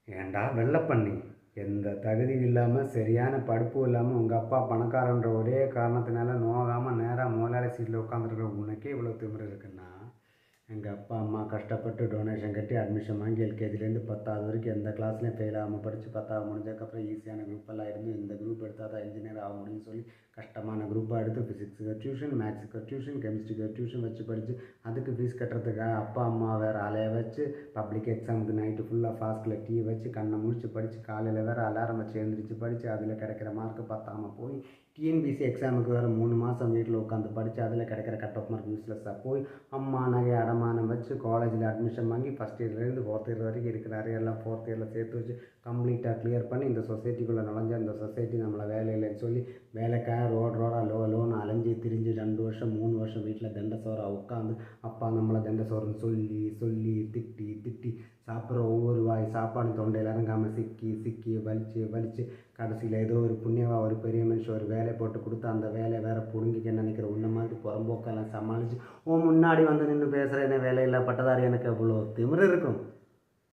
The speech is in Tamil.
ஏன்டா வெள்ளப்பண்ணி, எந்த தகுதியும் இல்லாமல் சரியான படிப்பும் இல்லாமல் உங்கள் அப்பா பணக்காரன்ற ஒரே காரணத்தினால நோகாமல் நேராக முதலாளி சீட்டில் உட்காந்துருக்க உனக்கே இவ்வளோ திமிரு இருக்குன்னா, எங்கள் அப்பா அம்மா கஷ்டப்பட்டு டொனேஷன் கட்டி அட்மிஷன் வாங்கி எல்கேஜிலேருந்து 10வது வரைக்கும் எந்த கிளாஸ்லையும் ஃபெயில் ஆகாமல் படித்து 10வது முடிஞ்சதுக்கப்புறம் ஈஸியான குரூப்பெல்லாம் இருந்து இந்த குரூப் எடுத்தால் தான் இன்ஜினியர் ஆக முடியும்னு சொல்லி கஷ்டமான குரூப்பாக எடுத்து ஃபிசிக்ஸுக்கு டியூஷன், மேக்ஸுக்கு டியூஷன், கெமிஸ்ட்ரிக்கு டியூஷன் வச்சு படித்து அதுக்கு ஃபீஸ் கட்டுறதுக்காக அப்பா அம்மா வேறு அலைய வச்சு பப்ளிக் எக்ஸாமுக்கு நைட்டு ஃபுல்லாக ஃபாஸ்ட்டில் டீ வச்சு கண்ணை முடிச்சு படித்து காலையில் வேறு அலாரம் வச்சு எழுந்திரிச்சு படித்து அதில் கிடைக்கிற மார்க்கு பத்தாமல் போய் டிஎன்பிசி எக்ஸாமுக்கு வேறு 3 மாதம் வீட்டில் உட்காந்து படித்து அதில் கிடைக்கிற கட் ஆஃப் மார்க் யூஸ்லெஸ்ஸாக போய் அம்மா நகை அடமானம் வச்சு காலேஜில் அட்மிஷன் வாங்கி ஃபஸ்ட் இயர்லேருந்து 4th இயர் வரைக்கும் இருக்கிற எல்லாம் 4th இயரில் சேர்த்து வச்சு கம்ப்ளீட்டாக கிளியர் பண்ணி இந்த சொசைட்டிக்குள்ளே நுழைஞ்ச அந்த சொசைட்டி நம்மளை வேலை இல்லைன்னு சொல்லி வேலைக்காக ரோடாக லோன்னு அலைஞ்சி திரிஞ்சு 2 வருஷம் 3 வருஷம் வீட்டில் தண்டசோறாக உட்காந்து அப்பா நம்மளை தண்டசோறுன்னு சொல்லி சொல்லி திட்டி திட்டி சாப்பிட்ற ஒவ்வொரு வாய் சாப்பாடு தொண்டையில் இறங்காமல் சிக்கி வலிச்சு கடைசியில் ஏதோ ஒரு புண்ணியவா ஒரு பெரிய மனுஷன் ஒரு வேலை போட்டு கொடுத்து அந்த வேலையை வேறு பிடுங்கிக்க நினைக்கிற உன்ன மாதிரி புறம்போக்கெல்லாம் சமாளித்து முன்னாடி வந்து நின்று பேசுகிற என்ன வேலையில்லா பட்டதாரி எனக்கு அவ்வளோ திமிரு இருக்கும்.